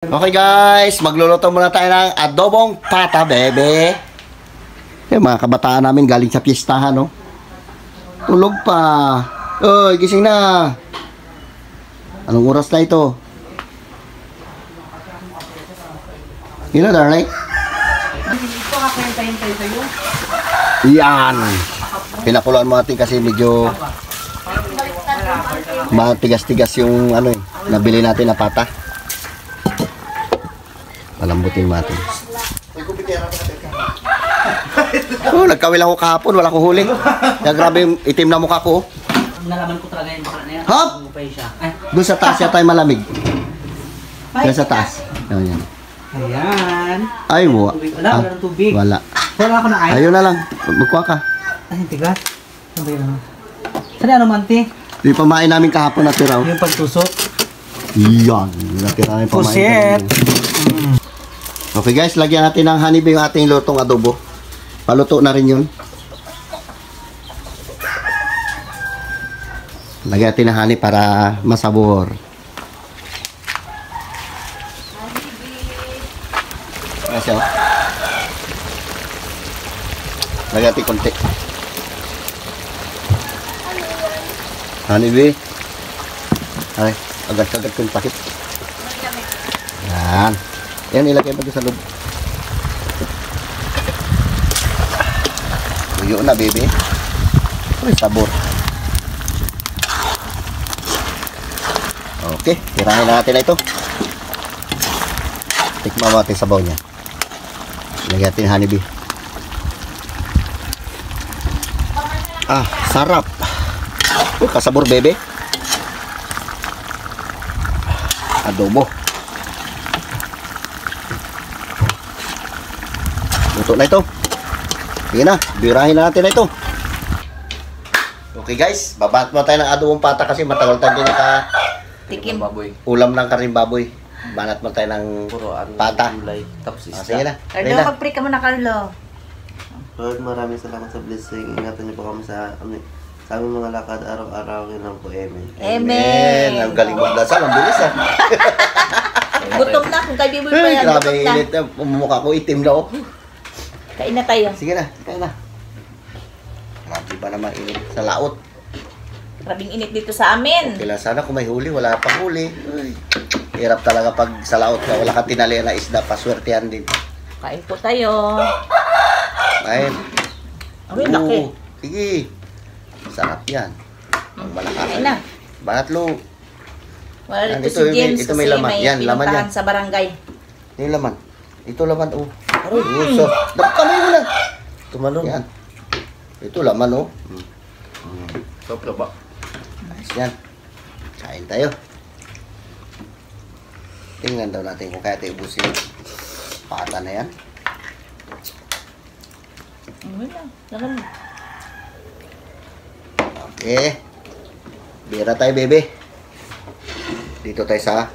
Okay guys, magluluto muna tayo ng adobong pata, bebe. Yung mga kabataan namin galing sa piestahan, no? Tulog pa. Oy, gising na. Anong oras na ito? Yun na, darling. Ito ka hintay-hintay sa'yo. Yan. Pinakuloan mo natin kasi medyo matigas-tigas yung ano eh, nabili natin na pata. Palambutin natin. Oh, nagkawil ako kahapon, wala ko huli. Kaya grabe yung itim na mukha ko. Nalaman ko talaga yung baka na yan. Hop! Doon sa taas yata yung malamig. Doon sa taas. Ayan. Ayan. Ay, wala. Wala ng tubig. Wala. Wala ako na ay. Ayun na lang. Magkuha ka. Ay, tigas. Sabi na. Saan ano man, te? Yung pamain namin kahapon na tiraw. Yung pagtusok. Yan. Natira yung pamain. Puset. Okay guys, lagyan natin ng honeybee yung ating lutong adobo. Paluto na rin yun. Lagyan natin ng honey para masabor. Kasi oh. Lagyan natin konti. Honeybee. Ay, agad-agad kong pakit. Yan. Yan, ilagay mo sa loob. Tuyo na, baby. Ay, sabor. Okay, tirahin natin na ito. Tikman natin sabaw niya. Lagyan natin honeybee. Ah, sarap. Kasabor, baby. Adobo. Luto na ito. Sige na, birahin na natin na ito. Okay guys, babat mo tayo ng adobong pata kasi matagal tayo din Tikim baboy. ulam ng karing baboy. Banat mo tayo ng pata. Tapos Sige na. Carlo, mag-pray ka muna, Carlo. Lord, maraming salamat sa blessing. Ingatan niyo po kami sa aming mga lakad araw-araw. Yun lang po, amen. Amen. Ang galing magdasal, ang bilis ah. Gutom na kung kay Biboy pa yan. Grabe Gutom na. init na. Mumukha ko itim na oh. Kain na tayo. Sige na, kain na. Grabe ba naman init sa laot. Grabing init dito sa amin. Kailan sana kung may huli, wala pang huli. Uy, hirap talaga pag sa laot ka, wala ka tinali na isda, paswertehan din. Kain po tayo. Kain. Ay, laki. Sige. Sarap yan. Ang malakas. Kain na. Banatlo. Wala Yan, dito ito, si James ito kasi may laman. may Yan, laman pinuntahan yan. sa barangay. Yung laman. Ito laman, oh. Aroy, so, kamay mo na. Tumalong. Yan. Ito laman, oh. Stop na ba? Nice yan. Kain tayo. Tingnan daw natin kung kaya tayo ubusin. Pata na yan. Wala. Laman mo. Okay. Bira tayo, bebe. Dito tayo sa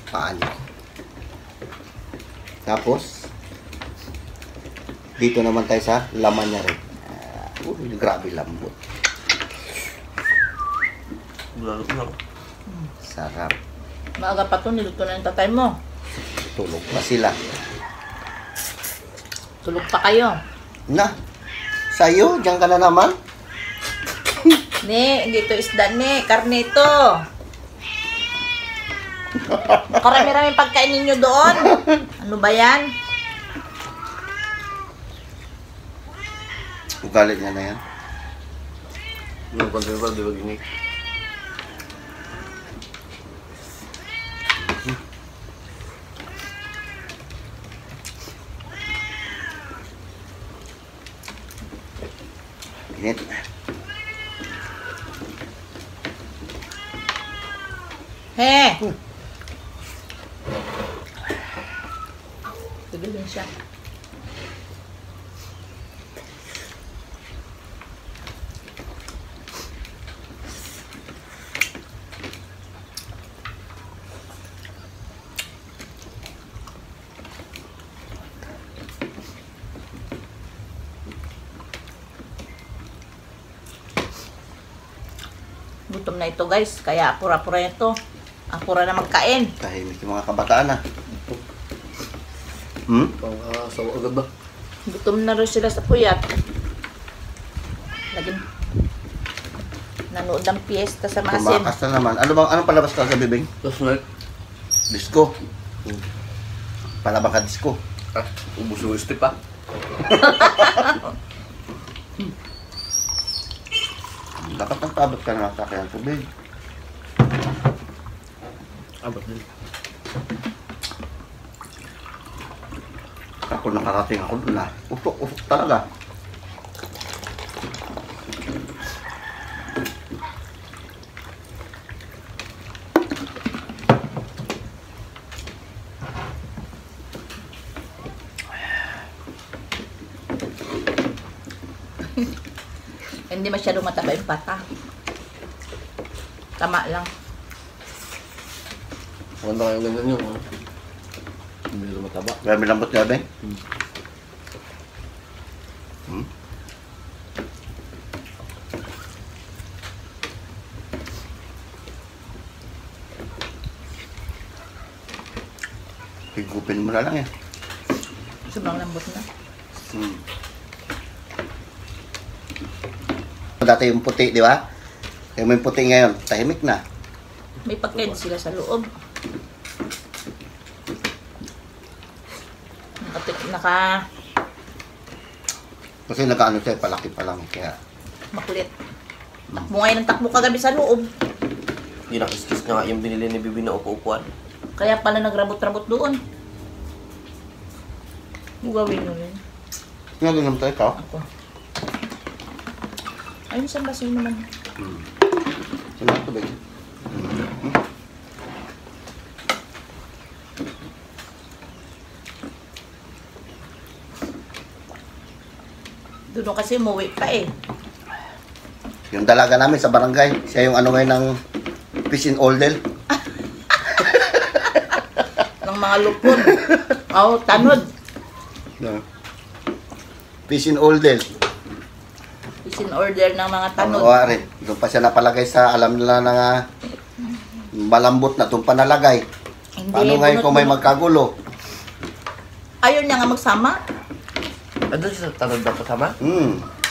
paan. Tapos, dito naman tayo sa laman niya rin. Grabe lambot. Sarap. Maaga pa to, niluto na yung tatay mo. Tulog pa sila. Tulog pa kayo. Na, sa'yo, diyan ka na naman. Ne, hindi to isda, ne. Karne ito. Karami-rami pagkain ninyo doon. Ano ba yan? Ugalit niya na yan. Yung kontrol, di ba gini? Init. He! Tigil din siya. Gutom na ito guys, kaya pura-pura ito. Ang pura na magkain. Tahimik yung mga kabataan ah. Hmm? Pang-asawa agad ba? Gutom na rin sila sa puyat. Laging nanood ng piyesta sa masin. Tumakas na naman. Anong palabas ka sa bibing? Tapos na, Disco. Palabang ka disco. ubus yung step pa. Dapat nagpaabot ka na sa kanyang tubig. Abot din. Ako nakarating ako doon na. Usok talaga. Hindi masyadong mataba yung pata. Tama lang. Maganda kayo ganyan yun. Hindi na mataba. Kaya may lambot niya, Ben? Higupin mo na lang eh. Sobrang lambot na. Dati yung puti, di ba? Yung may puti ngayon, tahimik na. May pagkain sila sa loob. Kasi nakaano siya, palaki pa lang. Kaya, Makulit. Takbo ngayon ng takbo kagabi sa loob. Hindi nakiskis na nga yung binili ni Bibi na upo-upuan. Kaya pala nagrabot-rabot doon. Gawin nyo rin. nga naman tayo ikaw. Ako. Ayun sa baso naman. Sino ito ba? Doon kasi umuwi pa eh. Yung dalaga namin sa barangay, siya yung ano ngayon ng fish in oldel. Ng mga lupon. Oh, tanod. Fish in oldel. Isin order ng mga tanod. Rin. Doon pa siya napalagay sa alam nila na nga malambot na doon pa nalagay. Hindi, Paano ngayon kung may magkagulo? Ayaw niya nga magsama. Doon siya sa tanod na kasama?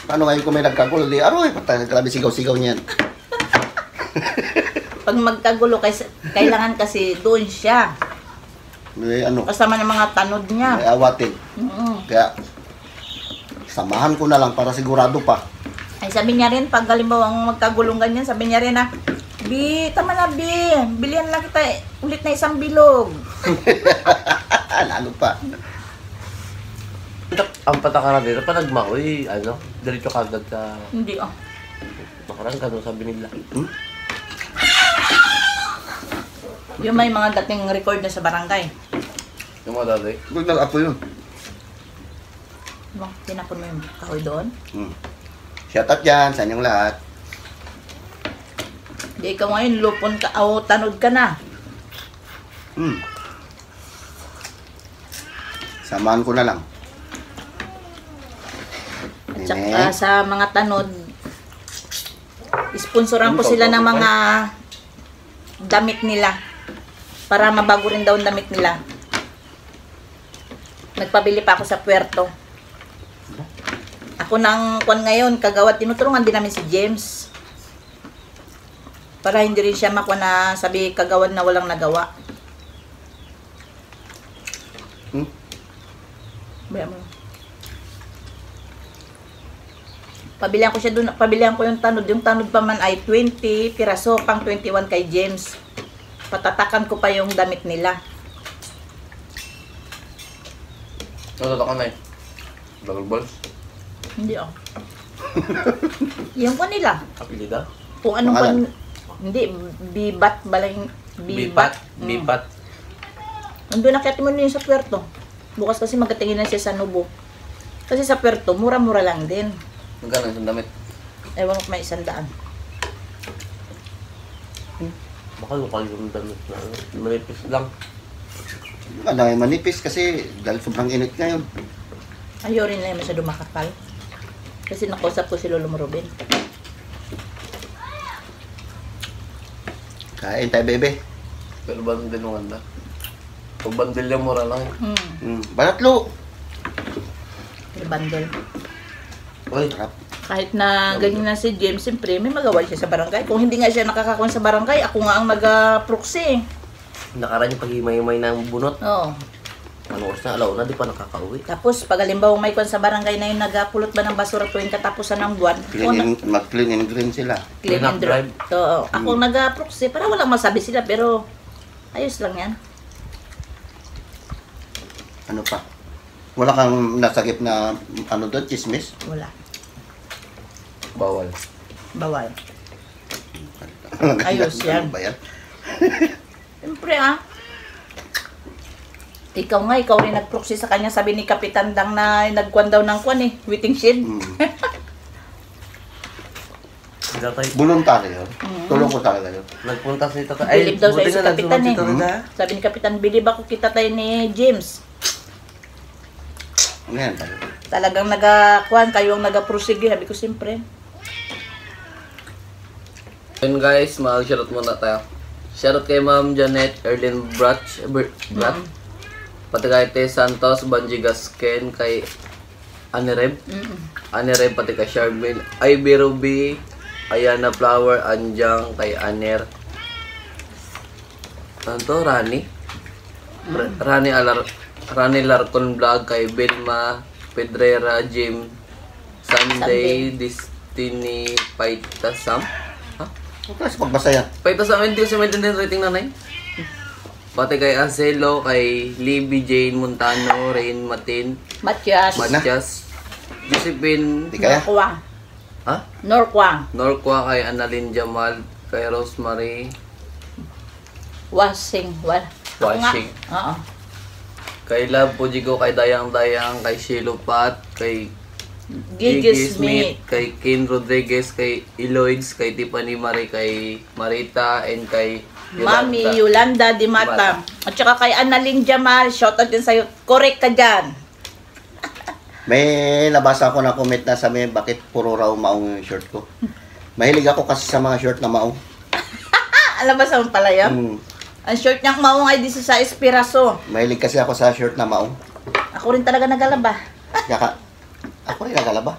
Paano ngayon kung may nagkagulo? Di, aroy, patay, grabe sigaw-sigaw niyan. Pag magkagulo, kailangan kasi doon siya. May ano, Kasama ng mga tanod niya. may awatin. Kaya, samahan ko na lang para sigurado pa. Ay, sabi niya rin, pag halimbawang magkagulong ganyan, sabi niya rin na, Bi, tama na, Bi. Bilihan lang kita ulit na isang bilog. Lalo pa. Ang patakaran nila, pa nagmaoy, ano, diretso kagad sa Hindi, oh. nakarang ganun sabi nila. Yung may mga dating record na sa barangay. Yung mga dati. Huwag na ako yun. Diba, tinapon mo yung kahoy doon. Shout out yan sa inyong lahat. Di ikaw ngayon, lupon ka, o tanod ka na. Samahan ko na lang. At saka sa mga tanod, sponsoran ko sila ng mga damit nila. Para mabago rin daw ang damit nila. Nagpabili pa ako sa Puerto. Ako nang kwan ngayon, kagawad, tinutulungan din namin si James. Para hindi rin siya makuha na sabi kagawad na walang nagawa. Baya mo. Pabilihan ko siya doon, pabilihan ko yung tanod. Yung tanod pa man ay 20 piraso, pang 21 kay James. Patatakan ko pa yung damit nila. Natatakan na eh. Double balls. Hindi oh. Yung pa nila. Kapilida. Kung anong Pangalan? hindi, bibat, balang, bibat. Bibat. Nandun nakita mo yun sa Puerto. Bukas kasi magkatingin na siya sa Nubo. Kasi sa Puerto, mura-mura lang din. Magkano yung damit? Ewan ko may 100. Baka lokal yung damit na ano. Malipis lang. Ano, manipis kasi dahil sobrang init ngayon. Ayaw rin na yung masyado makapal. Kasi nakausap ko si Lolo Robin. Kain tayo, bebe. Pero bandil mo ganda. Pag bandil yung mura lang eh. Balatlo. Bundle. Uy, Kahit na ganyan na si James, siyempre may magawa siya sa barangay. Kung hindi nga siya nakakakuha sa barangay, ako nga ang nag-proxy. nakaraan yung paghimay-himay ng bunot. Oo. Ano oras na? Alaw na, di pa nakakauwi. Tapos, pag halimbawa may kwan sa barangay na yung nagpulot ba ng basura tuwing katapusan ng buwan, Mag-clean and green sila. clean Clean and up drive. Oo. Ako nag-proxy, para walang masabi sila, pero ayos lang yan. Ano pa? Wala kang nasagip na ano doon, chismis? Wala. Bawal. Bawal. Ayos yan. Ano ba yan? Siyempre ikaw nga, ikaw rin nag-proxy sa kanya, sabi ni Kapitan Dang na nagkwan daw ng kwan eh, waiting shed. Voluntary yun. Tulong ko talaga yun. Nagpunta si Tata. Bilib daw buti sa na Kapitan eh. nagsunod si Tata. Sabi ni Kapitan, bilib ako kita tayo ni James. Ano yan tayo? Talagang nag-kwan, kayo ang nag-prosige, sabi ko siyempre. Ayun guys, mag-shoutout muna tayo. Shoutout kay Ma'am Janet Erlyn Bratch, pati kay Te Santos, Banji Gasken, kay Anireb, pati kay Charmaine, Ivy Ruby, Ayana Flower, Anjang, kay Aner. Ano to? Rani? Rani Larcon Vlog, kay Benma, Pedrera, Jim, Sunday, Destiny, Paitasam. Kasi pagbasa yan. Paitasam, hindi ko siya maintindihan rating na nai. Pati kay Acelo, kay Libby Jane Montano, Rain Matin, Matias, Matias, Josephine, Di kaya? Norquang. ha? Norquang. Norqua, kay Annalyn Jamal, kay Rosemary, Washing. Washing, Oo. kay Love Pujigo, kay Dayang Dayang, kay Shilo Pat, kay Gigi Smith. kay Ken Rodriguez, kay Eloids, kay Tiffany Marie, kay Marita, and kay Mami Yolanda Di Mata. At saka kay Annalyn Jamal, shoutout din sa'yo. Correct ka dyan. May nabasa ako na comment na sabi bakit puro raw maong yung shirt ko. Mahilig ako kasi sa mga shirt na maong. Alam ba sa pala yan? Ang short niyang maong ay 16 piraso. Mahilig kasi ako sa shirt na maong. Ako rin talaga nagalaba. Kaya ako rin nagalaba.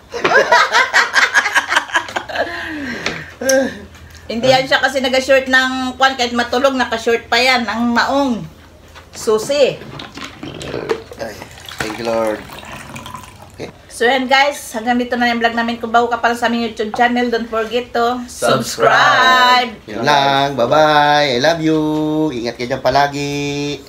Hindi yan siya kasi nag-short ng kwan, kahit matulog, naka-short pa yan, ng maong. Susi. Ay, thank you Lord. Okay. So yan guys, hanggang dito na yung vlog namin. Kung bago ka pa lang sa aming YouTube channel, don't forget to subscribe. Yun lang. Bye-bye. I love you. Ingat kayo dyan palagi.